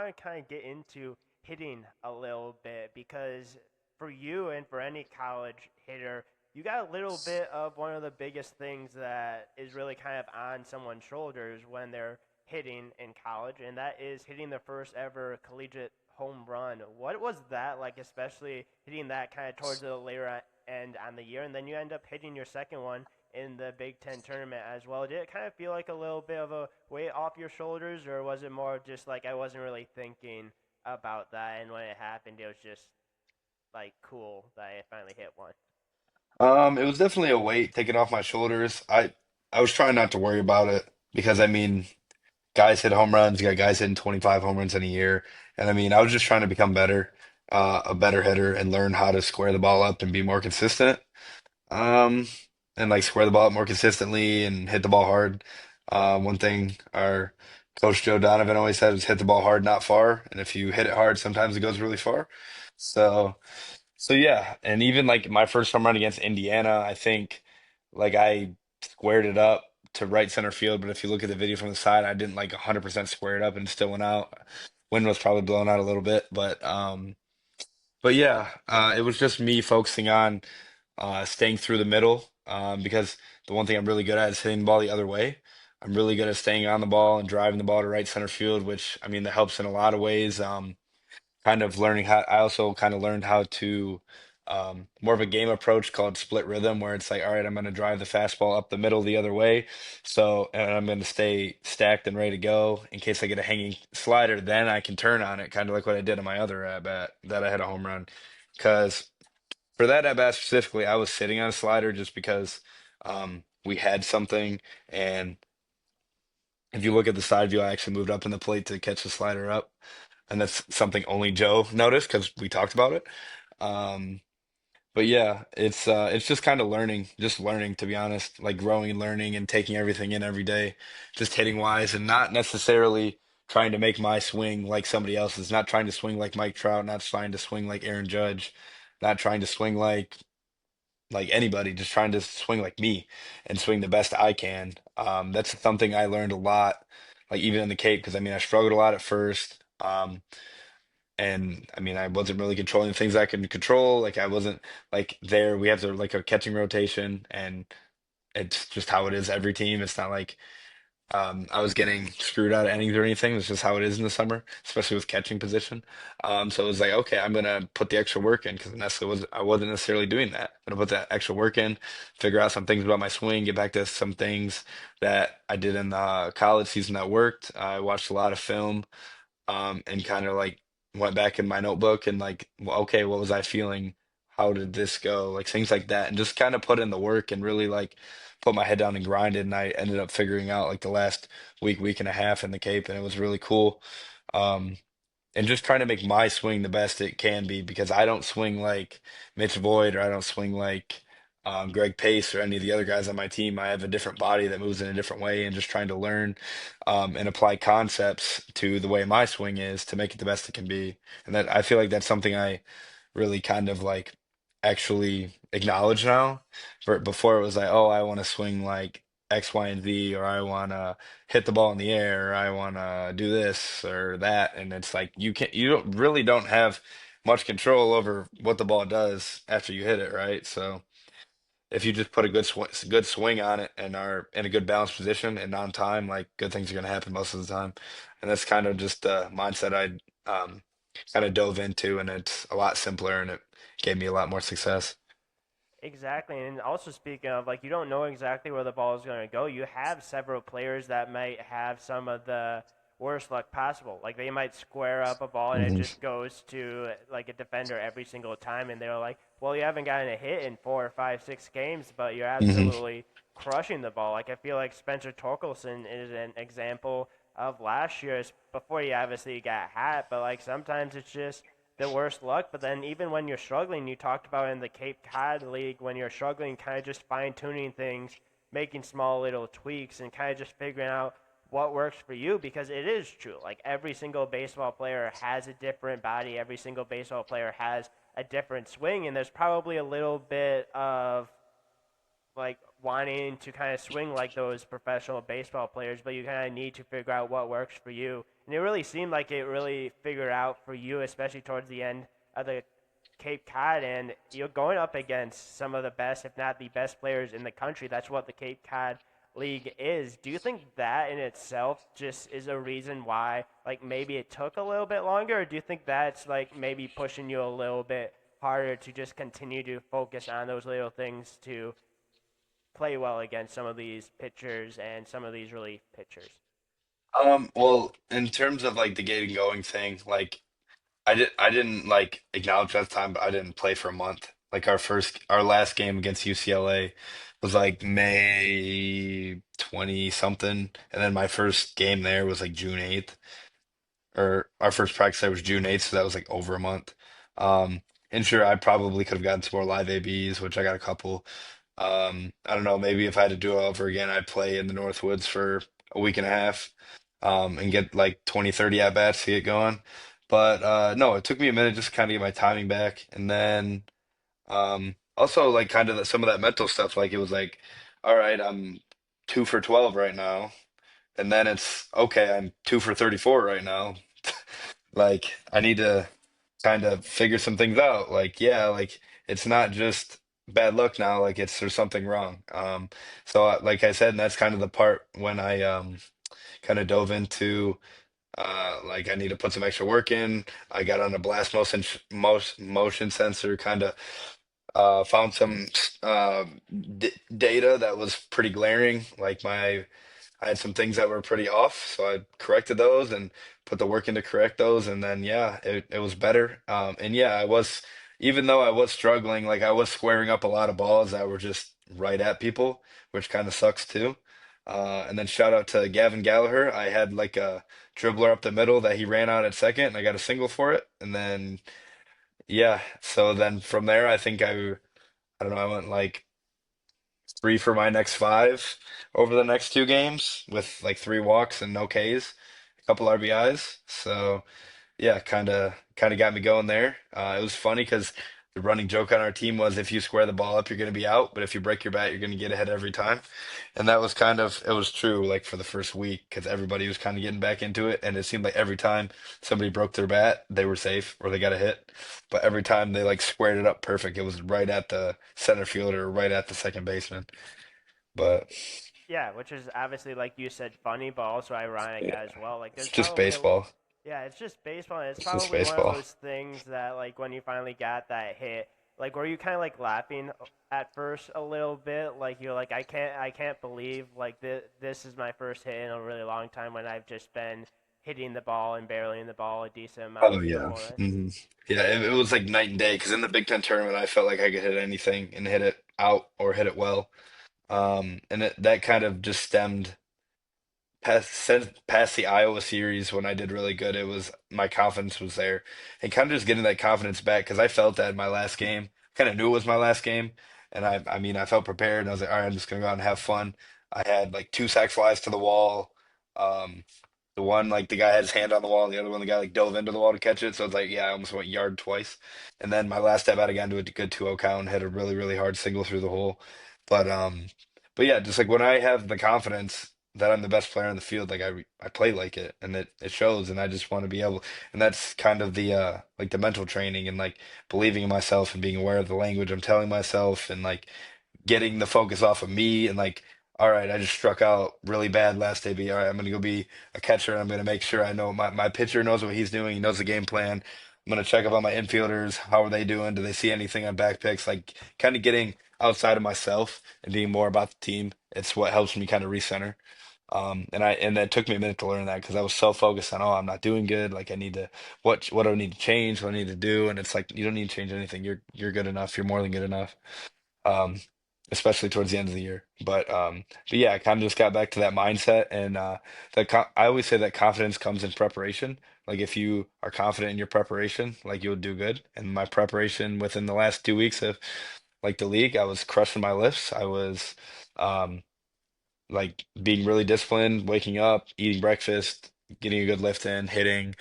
want to kind of get into hitting a little bit because for you and for any college hitter, you got a little bit of one of the biggest things that is really kind of on someone's shoulders when they're hitting in college, and that is hitting the first ever collegiate home run. What was that like, especially hitting that kind of towards the later end on the year, and then you end up hitting your second one in the Big Ten tournament as well? Did it kind of feel like a little bit of a weight off your shoulders, or was it more just like I wasn't really thinking about that, and when it happened, it was just like cool that I finally hit one? It was definitely a weight taken off my shoulders. I was trying not to worry about it because I mean, guys hit home runs, you got guys hitting 25 home runs in a year. And I mean, I was just trying to become better, a better hitter and learn how to square the ball up and be more consistent. Um, and like square the ball up more consistently and hit the ball hard. One thing our coach Joe Donovan always said was hit the ball hard, not far. And if you hit it hard, sometimes it goes really far. So so yeah, and even like my first home run against Indiana, I think like I squared it up to right center field, but if you look at the video from the side, I didn't like 100% square it up and it still went out. Wind was probably blowing out a little bit, but yeah, it was just me focusing on staying through the middle because the one thing I'm really good at is hitting the ball the other way. I'm really good at staying on the ball and driving the ball to right center field, which I mean that helps in a lot of ways. Kind of learning how I also kind of learned how to more of a game approach called split rhythm where it's like, all right, I'm going to drive the fastball up the middle the other way. So, and I'm going to stay stacked and ready to go in case I get a hanging slider, then I can turn on it, kind of like what I did on my other at bat that I had a home run. Because for that at bat specifically, I was sitting on a slider just because we had something. And if you look at the side view, I actually moved up in the plate to catch the slider up, and that's something only Joe noticed because we talked about it. Um, but yeah, it's just kind of learning, just learning to be honest, like growing and learning and taking everything in every day, just hitting wise and not necessarily trying to make my swing like somebody else's, not trying to swing like Mike Trout, not trying to swing like Aaron Judge, not trying to swing like anybody, just trying to swing like me and swing the best I can. That's something I learned a lot, like even in the Cape, because I mean I struggled a lot at first. And I mean, I wasn't really controlling the things I could control. Like I wasn't like there. We have to like a catching rotation, and it's just how it is every team. It's not like I was getting screwed out of innings or anything. It's just how it is in the summer, especially with catching position. So it was like, okay, I'm gonna put the extra work in because I wasn't necessarily doing that. I'm gonna put that extra work in, figure out some things about my swing, get back to some things that I did in the college season that worked. I watched a lot of film and kind of like went back in my notebook and like, well, okay, what was I feeling? How did this go? Like things like that, and just kind of put in the work and really like put my head down and grinded. And I ended up figuring out like the last week and a half in the Cape, and it was really cool. Um, and just trying to make my swing the best it can be because I don't swing like Mitch Voigt or I don't swing like Greg Pace or any of the other guys on my team. I have a different body that moves in a different way, and just trying to learn and apply concepts to the way my swing is to make it the best it can be. And that I feel like that's something I really kind of like actually acknowledge now. For before it was like, oh, I want to swing like X, Y, and Z, or I want to hit the ball in the air, or I want to do this or that, and it's like you don't have much control over what the ball does after you hit it, right? So if you just put a good swing on it and are in a good balanced position and on time, like good things are going to happen most of the time. And that's kind of just the mindset I kind of dove into, and it's a lot simpler and it gave me a lot more success. Exactly, and also speaking of like you don't know exactly where the ball is going to go. You have several players that might have some of the worst luck possible. Like they might square up a ball and it Hmm. just goes to like a defender every single time, and they're like, "Well, you haven't gotten a hit in 4 or 5, 6 games, but you're Hmm. absolutely crushing the ball." Like I feel like Spencer Torkelson is an example of last year's before he obviously got hot, but like sometimes it's just the worst luck. But then even when you're struggling, you talked about in the Cape Cod League, when you're struggling, kind of just fine tuning things, making small little tweaks, and kind of just figuring out what works for you because it is true. Like every single baseball player has a different body, every single baseball player has a different swing, and there's probably a little bit of like wanting to kind of swing like those professional baseball players, but you kind of need to figure out what works for you and it really seemed like it really figured out for you, especially towards the end of the Cape Cod, and you're going up against some of the best, if not the best players in the country. That's what the Cape Cod League is. Do you think that in itself just is a reason why, like maybe it took a little bit longer, or do you think that's like maybe pushing you a little bit harder to just continue to focus on those little things to play well against some of these pitchers and some of these relief pitchers? Well, in terms of like the getting going thing, like I didn't like acknowledge that time, but I didn't play for a month. Like our last game against UCLA was like May 20 something, and then my first game there was like June 8th, or our first practice there was June 8th, so that was like over a month. Um, and sure, I probably could have gotten some more live ABs, which I got a couple. I don't know, maybe if I had to do it over again, I'd play in the Northwoods for a week and a half, and get like 20, 30 at bats to get going. But no, it took me a minute just to kind of get my timing back. And then also like kind of some of that mental stuff, like it was like, all right, I'm 2 for 12 right now. And then it's okay, I'm 2 for 34 right now. Like I need to kind of figure some things out. Like, yeah, like it's not just bad luck now, like it's there's something wrong. So like I said, and that's kind of the part when I kind of dove into like I need to put some extra work in. I got on a blast motion sensor, kind of found some d data that was pretty glaring. Like I had some things that were pretty off, so I corrected those and put the work in to correct those, and then yeah, it was better. And yeah, I was, even though I was struggling, like I was squaring up a lot of balls that were just right at people, which kind of sucks too. And then shout out to Gavin Gallagher. I had like a dribbler up the middle that he ran out at second, and I got a single for it. And then yeah, so then from there, I don't know, I went like 3 for my next 5 over the next 2 games with like 3 walks and no Ks, a couple RBIs. So yeah, kind of got me going there. It was funny because the running joke on our team was if you square the ball up, you're going to be out, but if you break your bat, you're going to get ahead every time. And that was kind of it was true like for the first week because everybody was kind of getting back into it, and it seemed like every time somebody broke their bat, they were safe or they got a hit. But every time they like squared it up perfect, it was right at the center fielder, or right at the second baseman. But Yeah, which is obviously like you said, funny but also ironic yeah, as well. Like it's there's just probably baseball. yeah, it's just baseball, and it's It's just probably one of baseball. those things that like when you finally got that hit, like were you kind of like laughing at first a little bit, like you're like I can't believe like this is my first hit in a really long time when I've just been hitting the ball and barreling the ball a decent Oh amount yeah. before it. Yeah, it was like night and day because in the Big Ten tournament, I felt like I could hit anything and hit it out or hit it well. And that kind of just stemmed past the Iowa series when I did really good. It was my confidence was there, and kind of just getting that confidence back because I felt that in my last game. Kind of knew it was my last game, and I mean I felt prepared. And I was like, all right, I'm just gonna go out and have fun. I had like 2 sac flies to the wall. Um, the one like the guy had his hand on the wall, and the other one the guy like dove into the wall to catch it. So it's like yeah, I almost went yard twice. And then my last step out, I got into a good 2-0 count and hit a really really hard single through the hole. But um. But yeah, just like when I have the confidence that I'm the best player on the field, like I play like it and it shows, and I just want to be able, and that's kind of the like the mental training and like believing in myself and being aware of the language I'm telling myself, and like getting the focus off of me, and like all right, I just struck out really bad last AB. All right, I'm gonna go be a catcher, and I'm gonna make sure I know my pitcher knows what he's doing, he knows the game plan. I'm gonna check up on my infielders. How are they doing? Do they see anything on back picks? Like kind of getting outside of myself and being more about the team. It's what helps me kind of recenter. And it took me a minute to learn that because I was so focused on, oh, I'm not doing good. Like I need to, what do I need to change? What do I need to do? And it's like you don't need to change anything. You're good enough. You're more than good enough. Um, Especially towards the end of the year. But yeah, I kind of just got back to that mindset, and I always say that confidence comes in preparation. Like if you are confident in your preparation, like you'll do good. And my preparation within the last 2 weeks of like the league, I was crushing my lifts. I was um like being really disciplined, waking up, eating breakfast, getting a good lift in, hitting,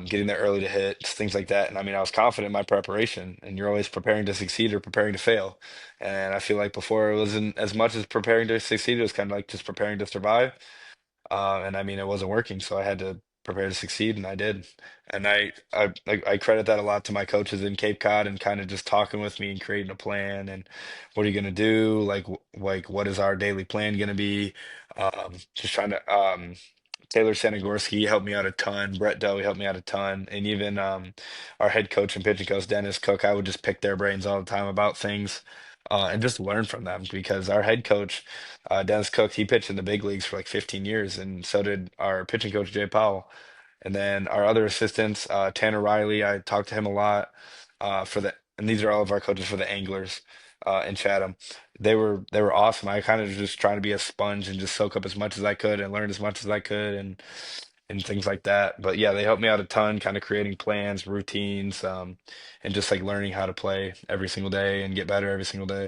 getting there early to hit, things like that. And I mean, I was confident in my preparation, and you're always preparing to succeed or preparing to fail. And I feel like before it wasn't as much as preparing to succeed, it was kind of like just preparing to survive. And I mean, it wasn't working, so I had to. prepare to succeed, and I did. And I credit that a lot to my coaches in Cape Cod and kind of just talking with me and creating a plan and what are you gonna do? Like what is our daily plan gonna be? Just trying to Taylor Sanagorski helped me out a ton. Brett Doe helped me out a ton, and even our head coach and pitching coach Dennis Cook. I would just pick their brains all the time about things, and just learn from them because our head coach Dennis Cook, he pitched in the big leagues for like 15 years, and so did our pitching coach Jay Powell. And then our other assistants, Tanner Riley, I talked to him a lot and these are all of our coaches for the Anglers in Chatham. They were awesome. I kind of just trying to be a sponge and just soak up as much as I could and learn as much as I could and things like that. But yeah, they helped me out a ton, kind of creating plans, routines, and just like learning how to play every single day and get better every single day.